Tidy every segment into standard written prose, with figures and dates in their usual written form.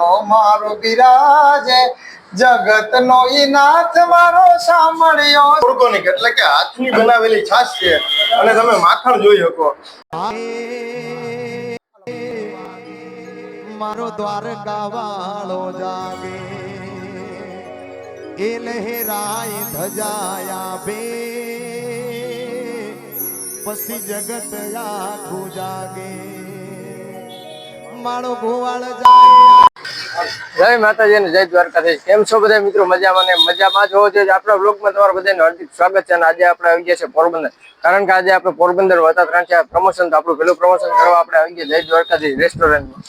વાલો મારો બિરાજે જગત નો ઈ નાથ મારો સાંભળ્યો ઓર્ગોનિક એટલે કે હાથની બનાવેલી છાશ છે અને તમે માખણ જોઈ શકો મારો દ્વારકા વાળો જાગે એ લહેરાય ધજાયા બે પછી જગત આખું જાગે મારો ગોવાળ જાય। જય માતાજી અને જય દ્વારકાધીશ। કેમ છો બધા મિત્રો? મજામાં ને મજામાં જ હોવો જોઈએ। આપણા બ્લોગમાં તમારું બધાનું હાર્દિક સ્વાગત છે। અને આજે આપણે આવી ગયા છે પોરબંદર, કારણ કે આજે આપણે પોરબંદર વતાત્રણ છે પ્રમોશન, તો આપણું પેલું પ્રમોશન કરવા આપણે આવી ગયા જય દ્વારકાધીશ રેસ્ટોરન્ટમાં।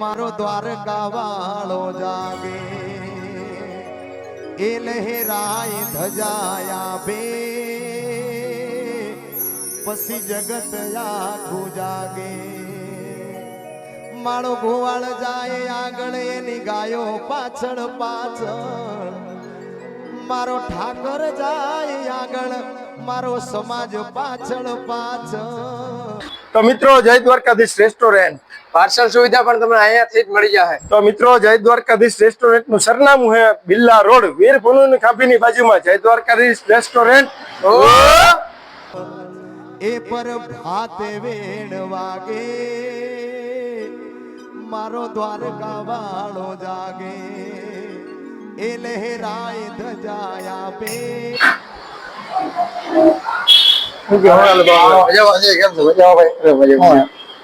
મારો દ્વારકા વાળો જાગે એ લહેરાય ધજાયા બે પછી જગત આખું જાગે મારો ગોવાળ જાય આગળ એની ગાયો પાછળ પાછળ મારો ઠાકર જાય આગળ મારો સમાજ પાછળ પાછળ। તો મિત્રો જય દ્વારકાધીશ રેસ્ટોરન્ટ પાર્સલ સુવિધા પણ તમને અહીંયાથી જ મળી જશે। તો મિત્રો જય દ્વારકાધીશ રેસ્ટોરન્ટ નું સરનામું છે બિલ્લા રોડ, વીર પુનની ખાંભીની બાજુમાં જય દ્વારકાધીશ રેસ્ટોરન્ટ। એ પર ભાતે વેણ વાગે મારો દ્વારકા વાળો જાગે એ લહેરાય ધજાયા બે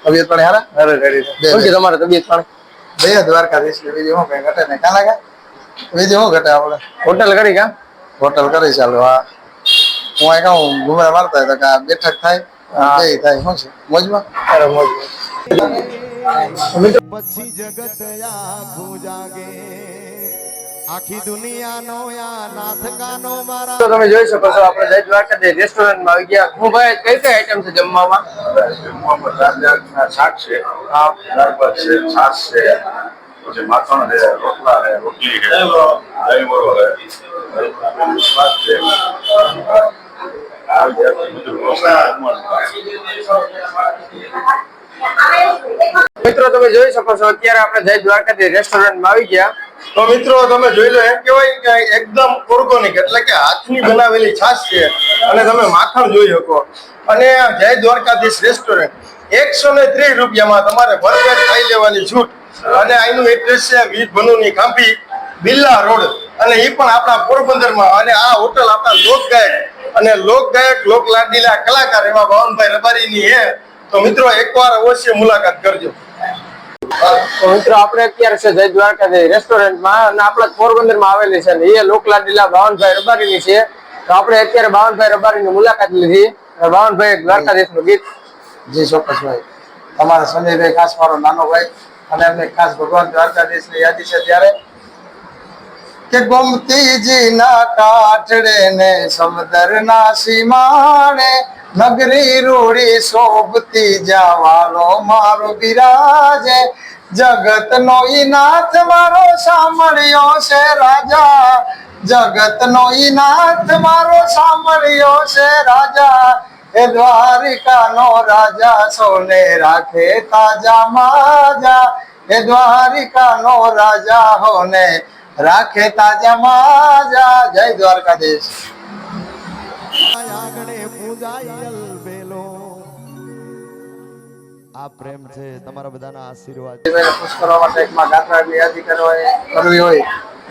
તબિયત પાણી હારા? તમારે તબિયત પાણી? જય દ્વારકાધીશ બીજું શું કઈ ઘટે ને કાના કા બીજું શું ઘટે આપણે હોટલ કરી કા? હોટલ કરી ચાલો। હા હું અહીં કહું ઘુમરા મારતા હોય તો કે બેઠક થાય બે થાય શું છે મોજમાં? અરે મોજ। પછી જગત આખું જાગે આખી દુનિયાનો આ નાથ કાનો મારા। તો તમે જોઈ શકો છો આપણે જય દ્વારકાધીશ રેસ્ટોરન્ટમાં આવી ગયા। હું ભાઈ કઈ કઈ આઈટમ છે જમવામાં? શાક છે, દાળ ભાત છે, છાશ છે, પછી માખણ છે, રોટલા છે, રોટલી છે, દહીં વડો છે, ભાત છે, મિત્રો તમે જોઈ શકો છો અત્યારે આપણે જય દ્વારકાધીશ રેસ્ટોરન્ટમાં આવી ગયા। તો મિત્રો તમે જોઈ લો, એમ કહેવાય કે એકદમ ઓર્ગોનિક એટલે કે હાથની બનાવેલી છાશ છે અને તમે માખણ જોઈ શકો। અને જય દ્વારકાધીશ રેસ્ટોરન્ટ 130 રૂપિયામાં તમારે ભરપેટ ખાઈ લેવાની છૂટ। અને અહીંનું એડ્રેસ છે વીર ભનુની ખાંભી, બિલ્લા રોડ, અને એ પણ આપણા પોરબંદરમાં। અને આ હોટલ આપણા લોકગાયક લોક લાડીલા કલાકાર એવા બાવનભાઈ રબારીની છે। તો મિત્રો એકવાર અવશ્ય મુલાકાત કરજો। તો મિત્રો આપણે અત્યારે છે જય દ્વારકાધીશ રેસ્ટોરન્ટમાં, અને આપણા પોરબંદરમાં આવેલી છે ને એ લોકલાડીલા બાવનભાઈ રબારીની છે। તો આપણે અત્યારે બાવનભાઈ રબારીની મુલાકાત લીધી। બાવનભાઈ દ્વારકાધીશનું ગીત જી ચોક્કસભાઈ, તમારા સંજયભાઈ ખાસ મારો નાનો ભાઈ, અને એમને ખાસ ભગવાન દ્વારકાધીશની યાદી છે ત્યારે કે ગોમતીજી ના કાઠડે ને સમુદ્રના સીમાડે નગરી રૂડી શોભતી જાવાલો મારો બિરાજે જગત નો ઈ નાથ મારો સાંભળ્યો છે રાજા જગત નો ઈ નાથ મારો સાંભળ્યો છે રાજા એ દ્વારિકા નો રાજા સોને રાખે તાજા માજા એ દ્વારિકા નો રાજા હોને રાખે તાજા માજા। જય દ્વારકાધીશ। આગળે પૂજાય અલબેલો આ પ્રેમ છે તમારા બધાના આશીર્વાદ। ખુશ કરવા માટે એકમાં ગાત્રાની યાદી કરવી હોય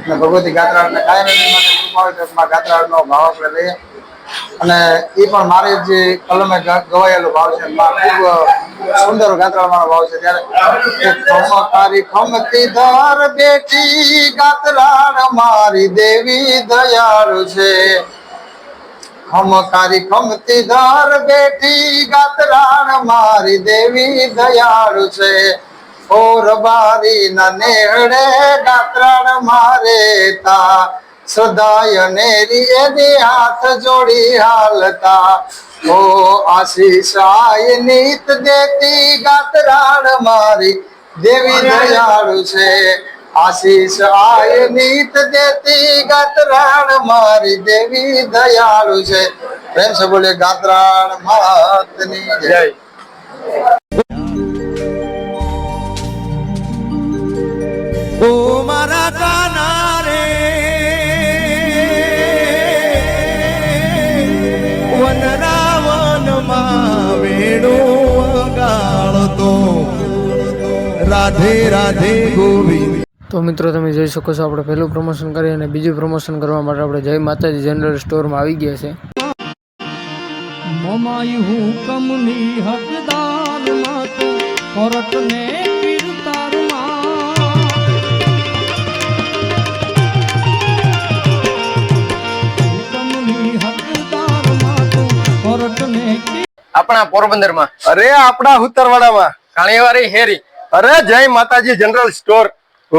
અને ભગવતી ગાત્રાને કાયમ એની માટે કૃપા હોય તો એકમાં ગાત્રાનો ભાવ આપણે લઈએ। અને એ પણ મારે જે કલમે ગવાયેલો ભાવ છે એમાં ખૂબ સુંદર ગાત્રાનો ભાવ છે। ત્યારે ખમકારી ખમતી ધાર બેટી ગાત્રાણ મારી દેવી દયાળુ છે ખમકારી ખમતી ધાર બેટી ગાત્રાણ મારી દેવી દયાળુ છે ઓ રબારી ના નેહડે ગાત્રાણ મારે તા સદાય નેરી એની હાથ જોડી હાલતા ઓ આશીષ આય નીત દેતી ગાત્રાણ મારી દેવી દયાળુ છે આશીષ આય નીત દેતી ગાત્રાણ મારી દેવી દયાળુ છે। પ્રેમ से बोले गात्राण मात માતની જય. જય. ઓ મારા કાના રે વનરાવનમાં વેણુ વગાડતો રાધે રાધે ગોવિંદ. તો મિત્રો તમે જોઈ શકો છો આપણે પહેલું પ્રમોશન કરી અને બીજું પ્રમોશન કરવા માટે આપણે જય માતાજી જનરલ સ્ટોરમાં આવી ગયા છે. મમાઈ હુકમની હકદાર માં તું કોરટ ને કીર્તાર માં હુકમની હકદાર માં તું કોરટ ને આપણા પોરબંદરમાં અરે આપણા ઉત્તરવાડામાં કાણીવારી હેરી અરે જય માતાજી જનરલ સ્ટોર. ઓ